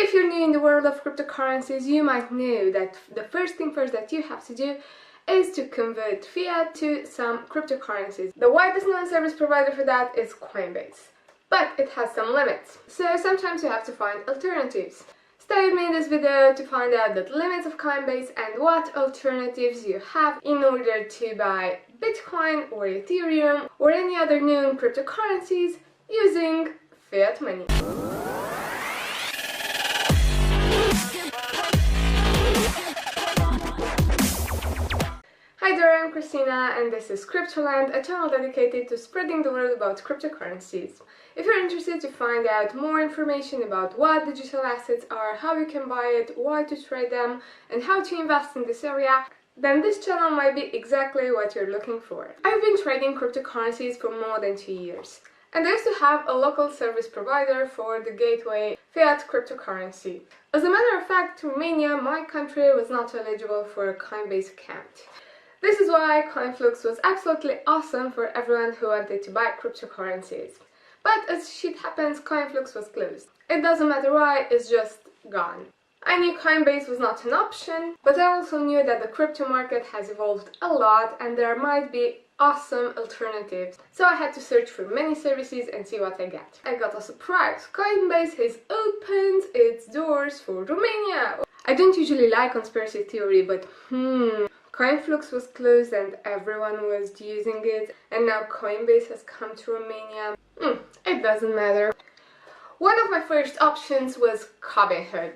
If you're new in the world of cryptocurrencies, you might know that the first thing that you have to do is to convert fiat to some cryptocurrencies. The widest known service provider for that is Coinbase, but it has some limits, so sometimes you have to find alternatives. Stay with me in this video to find out the limits of Coinbase and what alternatives you have in order to buy Bitcoin or Ethereum or any other known cryptocurrencies using fiat money. Hi there, I'm Christina and this is Cryptoland, a channel dedicated to spreading the word about cryptocurrencies. If you're interested to find out more information about what digital assets are, how you can buy it, why to trade them, and how to invest in this area, then this channel might be exactly what you're looking for. I've been trading cryptocurrencies for more than 2 years, and I used to have a local service provider for the gateway fiat-cryptocurrency. As a matter of fact, Romania, my country, was not eligible for a Coinbase account. This is why CoinFlux was absolutely awesome for everyone who wanted to buy cryptocurrencies. But as shit happens, CoinFlux was closed. It doesn't matter why, it's just gone. I knew Coinbase was not an option, but I also knew that the crypto market has evolved a lot and there might be awesome alternatives. So I had to search for many services and see what I get. I got a surprise. Coinbase has opened its doors for Romania. I don't usually like conspiracy theory, but Coinflux was closed and everyone was using it, and now Coinbase has come to Romania. It doesn't matter. One of my first options was Coincorner.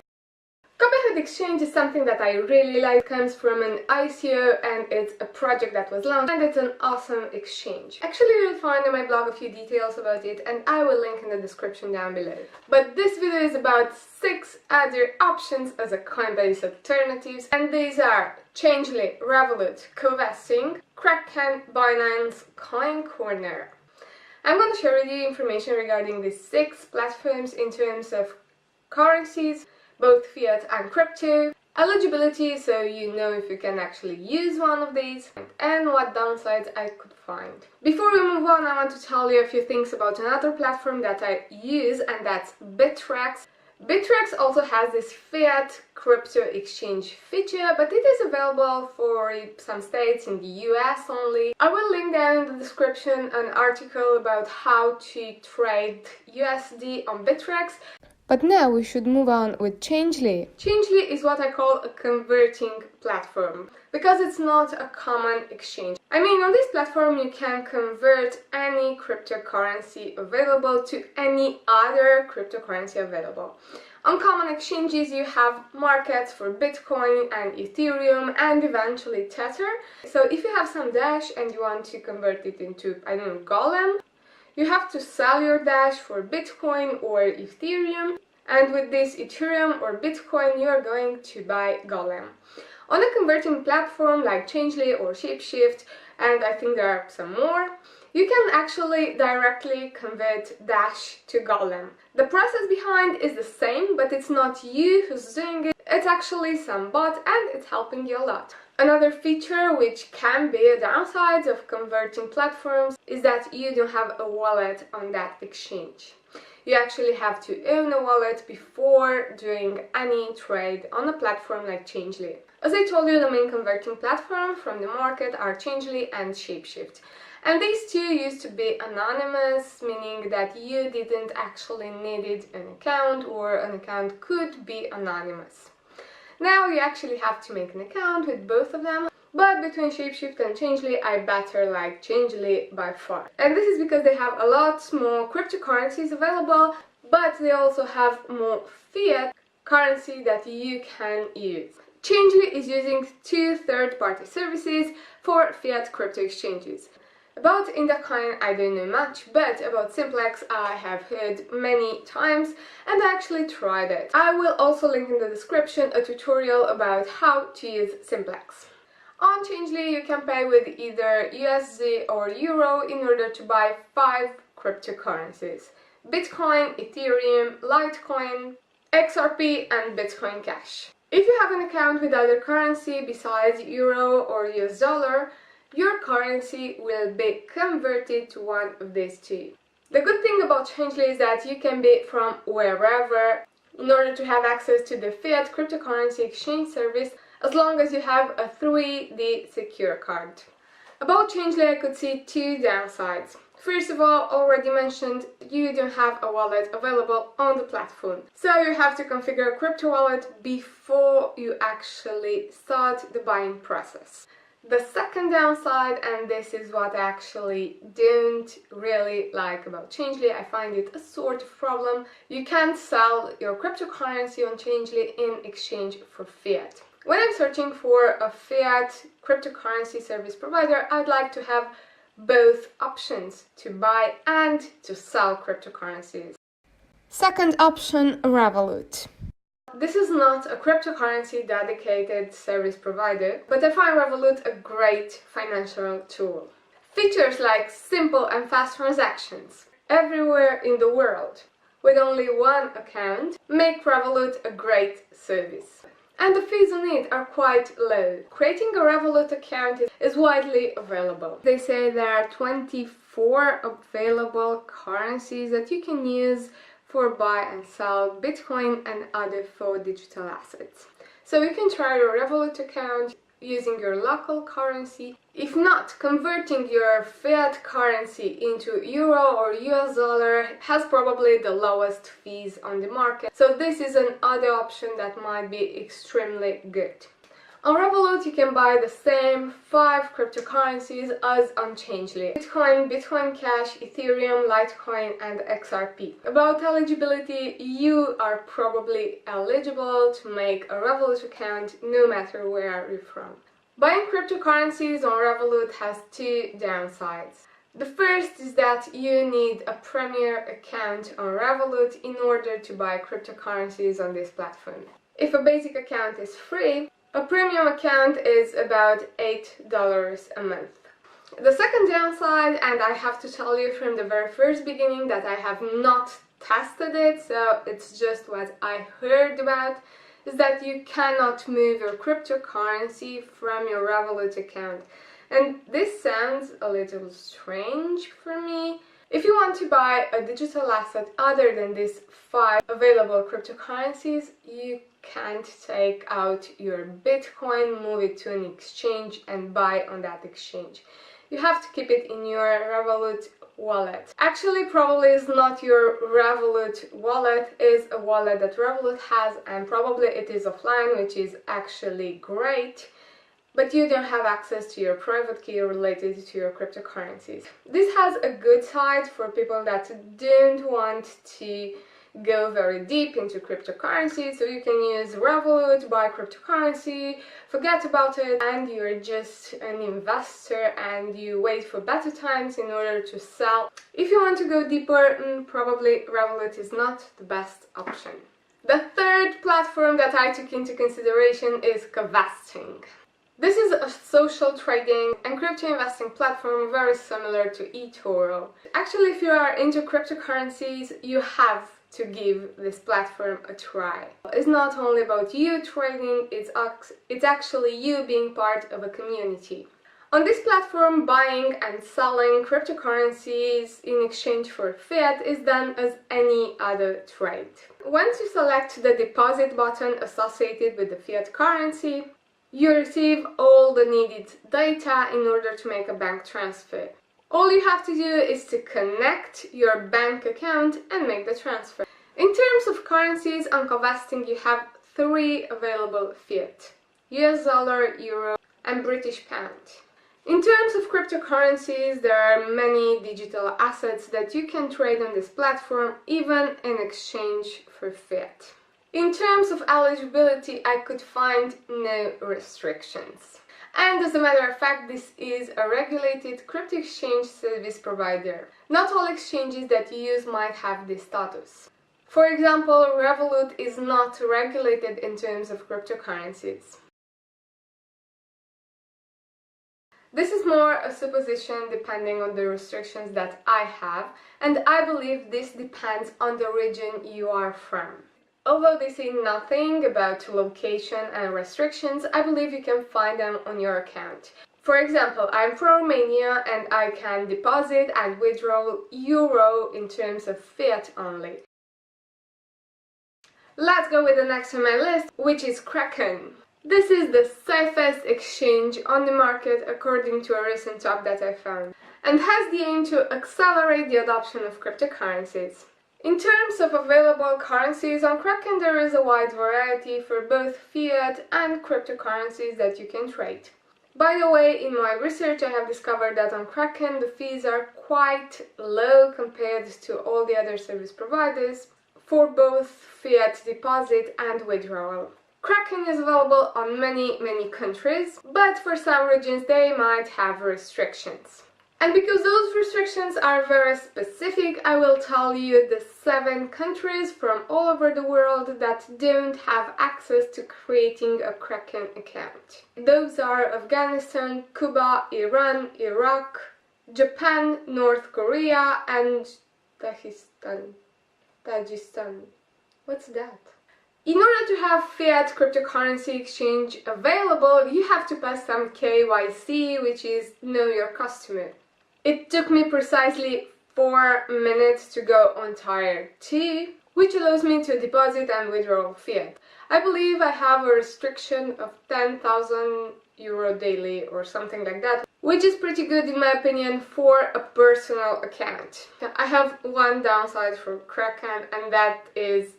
Coincorner exchange is something that I really like. It comes from an ICO and it's a project that was launched and it's an awesome exchange. Actually, you'll find in my blog a few details about it and I will link in the description down below. But this video is about 6 other options as a Coinbase alternatives, and these are Changelly, Revolut, Covesting, Kraken, Binance, Coincorner. I'm going to share with you information regarding these 6 platforms in terms of currencies, both fiat and crypto, eligibility, so you know if you can actually use one of these, and what downsides I could find. Before we move on, I want to tell you a few things about another platform that I use, and that's Bittrex. Bittrex also has this fiat crypto exchange feature, but it is available for some states in the US only. I will link down in the description an article about how to trade USD on Bittrex. But now we should move on with Changelly. Changelly is what I call a converting platform, because it's not a common exchange. I mean, on this platform you can convert any cryptocurrency available to any other cryptocurrency available. On common exchanges you have markets for Bitcoin and Ethereum and eventually Tether. So if you have some Dash and you want to convert it into, I don't know, Golem, you have to sell your Dash for Bitcoin or Ethereum, and with this Ethereum or Bitcoin you are going to buy Golem. On a converting platform like Changelly or Shapeshift, and I think there are some more, you can actually directly convert Dash to Golem. The process behind is the same, but it's not you who's doing it, it's actually some bot and it's helping you a lot. Another feature which can be a downside of converting platforms is that you don't have a wallet on that exchange. You actually have to own a wallet before doing any trade on a platform like Changelly. As I told you, the main converting platform from the market are Changelly and Shapeshift. And these two used to be anonymous, meaning that you didn't actually need an account, or an account could be anonymous. Now you actually have to make an account with both of them, but between Shapeshift and Changelly, I better like Changelly by far. And this is because they have a lot more cryptocurrencies available, but they also have more fiat currency that you can use. Changelly is using 2 third-party services for fiat crypto exchanges. About Indacoin I don't know much, but about Simplex I have heard many times and I actually tried it. I will also link in the description a tutorial about how to use Simplex. On Changelly you can pay with either USD or Euro in order to buy 5 cryptocurrencies: Bitcoin, Ethereum, Litecoin, XRP and Bitcoin Cash. If you have an account with other currency besides Euro or US dollar, your currency will be converted to one of these two. The good thing about Changelly is that you can be from wherever in order to have access to the fiat cryptocurrency exchange service as long as you have a 3D secure card. About Changelly, I could see two downsides. First of all, already mentioned, you don't have a wallet available on the platform. So you have to configure a crypto wallet before you actually start the buying process. The second downside, and this is what I actually don't really like about Changelly, I find it a sort of problem, you can't sell your cryptocurrency on Changelly in exchange for fiat. When I'm searching for a fiat cryptocurrency service provider, I'd like to have both options, to buy and to sell cryptocurrencies. Second option, Revolut. This is not a cryptocurrency dedicated service provider, but I find Revolut a great financial tool. Features like simple and fast transactions everywhere in the world with only one account make Revolut a great service. And the fees on it are quite low. Creating a Revolut account is widely available. They say there are 24 available currencies that you can use for buy and sell Bitcoin and other digital assets. So you can try your Revolut account using your local currency. If not, converting your fiat currency into euro or US dollar has probably the lowest fees on the market. So this is another option that might be extremely good. On Revolut you can buy the same 5 cryptocurrencies as on Changelly: Bitcoin, Bitcoin Cash, Ethereum, Litecoin and XRP. About eligibility, you are probably eligible to make a Revolut account no matter where you're from. Buying cryptocurrencies on Revolut has two downsides. The first is that you need a premier account on Revolut in order to buy cryptocurrencies on this platform. If a basic account is free, a premium account is about $8 a month. The second downside, and I have to tell you from the very first beginning that I have not tested it, so it's just what I heard about, is that you cannot move your cryptocurrency from your Revolut account. And this sounds a little strange for me. If you want to buy a digital asset other than these 5 available cryptocurrencies, you can't take out your Bitcoin, move it to an exchange and buy on that exchange. You have to keep it in your Revolut wallet. Actually, probably is not your Revolut wallet, is a wallet that Revolut has, and probably it is offline, which is actually great. But you don't have access to your private key related to your cryptocurrencies. This has a good side for people that don't want to go very deep into cryptocurrency, so you can use Revolut, buy cryptocurrency, forget about it, and you're just an investor and you wait for better times in order to sell. If you want to go deeper, probably Revolut is not the best option. The third platform that I took into consideration is Covesting. This is a social trading and crypto investing platform very similar to eToro. Actually, if you are into cryptocurrencies, you have to give this platform a try. It's not only about you trading, it's actually you being part of a community. On this platform, buying and selling cryptocurrencies in exchange for fiat is done as any other trade. Once you select the deposit button associated with the fiat currency, you receive all the needed data in order to make a bank transfer. All you have to do is to connect your bank account and make the transfer. In terms of currencies, on Covesting you have 3 available fiat: US dollar, euro and British pound. In terms of cryptocurrencies, there are many digital assets that you can trade on this platform, even in exchange for fiat. In terms of eligibility, I could find no restrictions. And as a matter of fact, this is a regulated crypto exchange service provider. Not all exchanges that you use might have this status. For example, Revolut is not regulated in terms of cryptocurrencies. This is more a supposition depending on the restrictions that I have, and I believe this depends on the region you are from. Although they say nothing about location and restrictions, I believe you can find them on your account. For example, I'm from Romania and I can deposit and withdraw euro in terms of fiat only. Let's go with the next on my list, which is Kraken. This is the safest exchange on the market according to a recent top that I found, and has the aim to accelerate the adoption of cryptocurrencies. In terms of available currencies on Kraken, there is a wide variety for both fiat and cryptocurrencies that you can trade. By the way, in my research I have discovered that on Kraken the fees are quite low compared to all the other service providers for both fiat deposit and withdrawal. Kraken is available on many countries, but for some regions they might have restrictions. And because those restrictions are very specific, I will tell you the 7 countries from all over the world that don't have access to creating a Kraken account. Those are Afghanistan, Cuba, Iran, Iraq, Japan, North Korea, and Tajikistan. What's that? In order to have fiat cryptocurrency exchange available, you have to pass some KYC, which is Know Your Customer. It took me precisely 4 minutes to go on tier 2, which allows me to deposit and withdraw fiat. I believe I have a restriction of 10,000 euro daily or something like that, which is pretty good in my opinion for a personal account. I have one downside for Kraken, and that is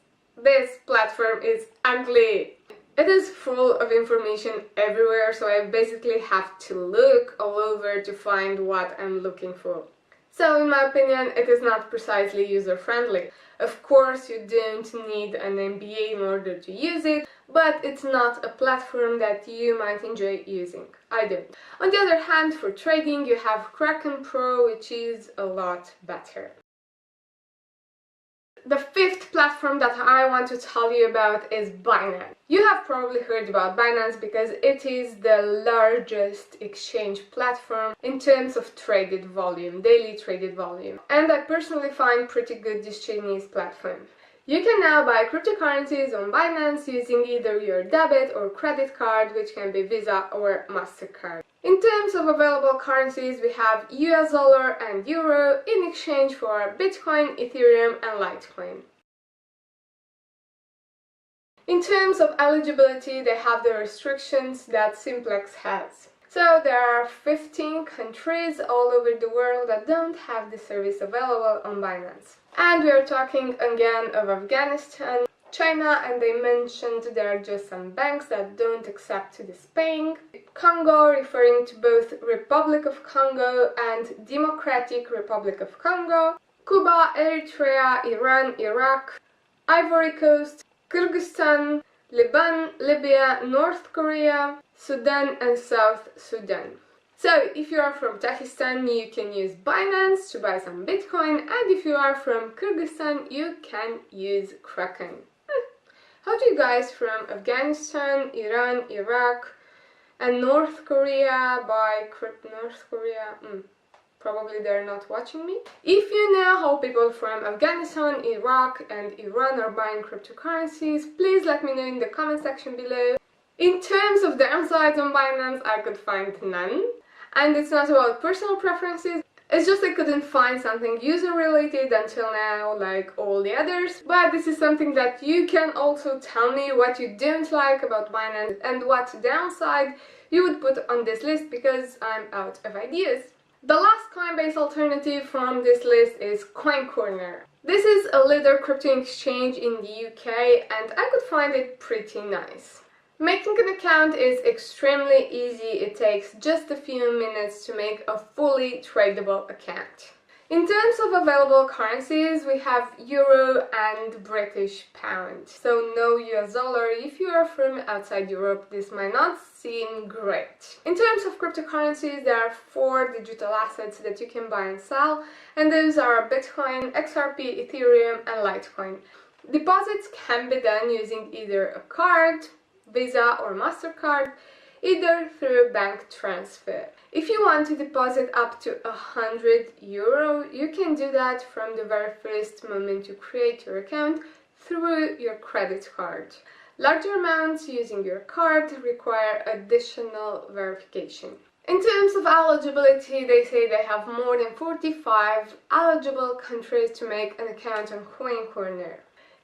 this platform is ugly. It is full of information everywhere, so I basically have to look all over to find what I'm looking for. So in my opinion, it is not precisely user-friendly. Of course, you don't need an MBA in order to use it, but it's not a platform that you might enjoy using. I don't. On the other hand, for trading, you have Kraken Pro, which is a lot better. The 5th platform that I want to tell you about is Binance. You have probably heard about Binance because it is the largest exchange platform in terms of traded volume, daily traded volume. And I personally find pretty good this Chinese platform. You can now buy cryptocurrencies on Binance using either your debit or credit card, which can be Visa or MasterCard. In terms of available currencies, we have US dollar and euro in exchange for Bitcoin, Ethereum and Litecoin. In terms of eligibility, they have the restrictions that Simplex has. So there are 15 countries all over the world that don't have the service available on Binance. And we are talking again of Afghanistan, China, and they mentioned there are just some banks that don't accept this paying. Congo, referring to both Republic of Congo and Democratic Republic of Congo. Cuba, Eritrea, Iran, Iraq, Ivory Coast, Kyrgyzstan, Lebanon, Libya, North Korea, Sudan and South Sudan. So, if you are from Pakistan, you can use Binance to buy some Bitcoin, and if you are from Kyrgyzstan, you can use Kraken. How do you guys from Afghanistan, Iran, Iraq, and North Korea buy North Korea? Probably they're not watching me. If you know how people from Afghanistan, Iraq, and Iran are buying cryptocurrencies, please let me know in the comment section below. In terms of downsides on Binance, I could find none. And it's not about personal preferences, it's just I couldn't find something user-related until now like all the others. But this is something that you can also tell me what you don't like about Binance and what downside you would put on this list, because I'm out of ideas. The last Coinbase alternative from this list is Coincorner. This is a leader crypto exchange in the UK and I could find it pretty nice. Making an account is extremely easy. It takes just a few minutes to make a fully tradable account. In terms of available currencies, we have Euro and British Pound. So no US dollar. If you are from outside Europe, this might not seem great. In terms of cryptocurrencies, there are 4 digital assets that you can buy and sell, and those are Bitcoin, XRP, Ethereum and Litecoin. Deposits can be done using either a card, Visa or MasterCard, either through bank transfer. If you want to deposit up to 100 euro, you can do that from the very first moment you create your account through your credit card. Larger amounts using your card require additional verification. In terms of eligibility, they say they have more than 45 eligible countries to make an account on Coincorner.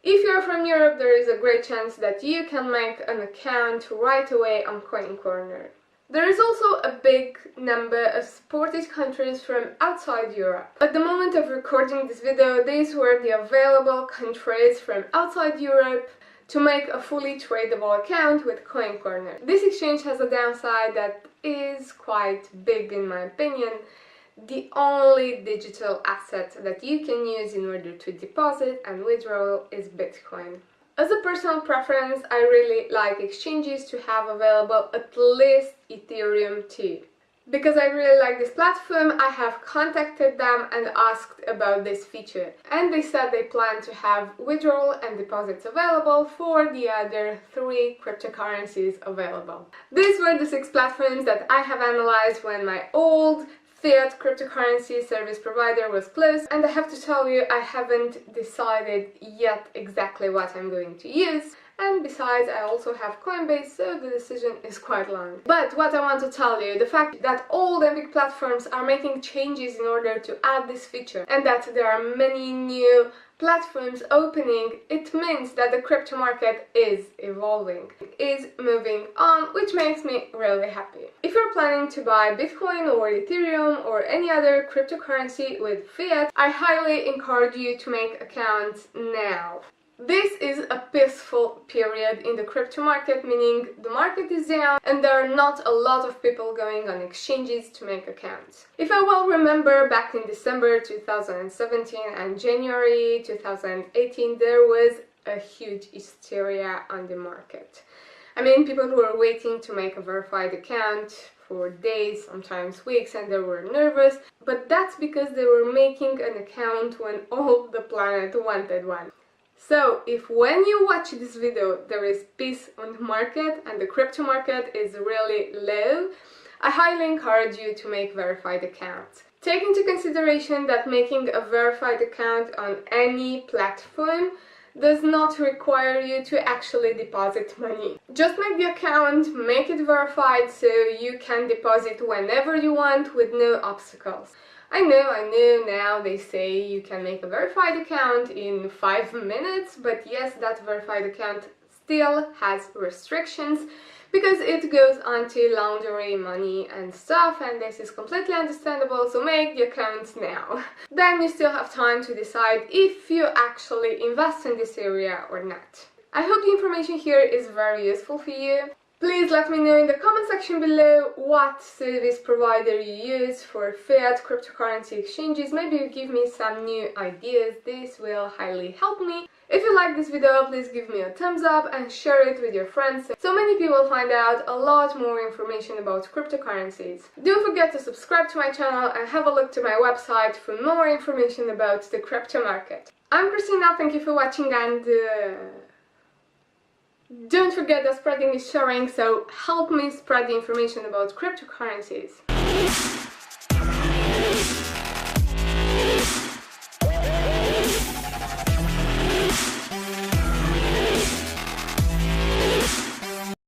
If you're from Europe, there is a great chance that you can make an account right away on Coincorner. There is also a big number of supported countries from outside Europe. At the moment of recording this video, these were the available countries from outside Europe to make a fully tradable account with Coincorner. This exchange has a downside that is quite big in my opinion. The only digital asset that you can use in order to deposit and withdraw is Bitcoin. As a personal preference, I really like exchanges to have available at least Ethereum too. Because I really like this platform, I have contacted them and asked about this feature. And they said they plan to have withdrawal and deposits available for the other 3 cryptocurrencies available. These were the 6 platforms that I have analyzed when my old fiat cryptocurrency service provider was closed, and I have to tell you, I haven't decided yet exactly what I'm going to use. And besides, I also have Coinbase, so the decision is quite long. But what I want to tell you, the fact that all the big platforms are making changes in order to add this feature, and that there are many new platforms opening, it means that the crypto market is evolving, is moving on, which makes me really happy. If you're planning to buy Bitcoin or Ethereum or any other cryptocurrency with fiat, I highly encourage you to make accounts now. This is a peaceful period in the crypto market, meaning the market is down and there are not a lot of people going on exchanges to make accounts. If I well remember, back in December 2017 and January 2018, there was a huge hysteria on the market. I mean, people were waiting to make a verified account for days, sometimes weeks, and they were nervous, but that's because they were making an account when all the planet wanted one. So, if when you watch this video there is peace on the market and the crypto market is really low, I highly encourage you to make verified accounts. Take into consideration that making a verified account on any platform does not require you to actually deposit money. Just make the account, make it verified so you can deposit whenever you want with no obstacles. I know now they say you can make a verified account in 5 minutes, but yes, that verified account still has restrictions because it goes on to laundering money and stuff, and this is completely understandable, so make the accounts now. Then you still have time to decide if you actually invest in this area or not. I hope the information here is very useful for you. Please let me know in the comment section below what service provider you use for fiat cryptocurrency exchanges. Maybe you give me some new ideas. This will highly help me. If you like this video, please give me a thumbs up and share it with your friends so many people find out a lot more information about cryptocurrencies. Don't forget to subscribe to my channel and have a look to my website for more information about the crypto market. I'm Christina, thank you for watching, and don't forget that spreading is sharing, so help me spread the information about cryptocurrencies.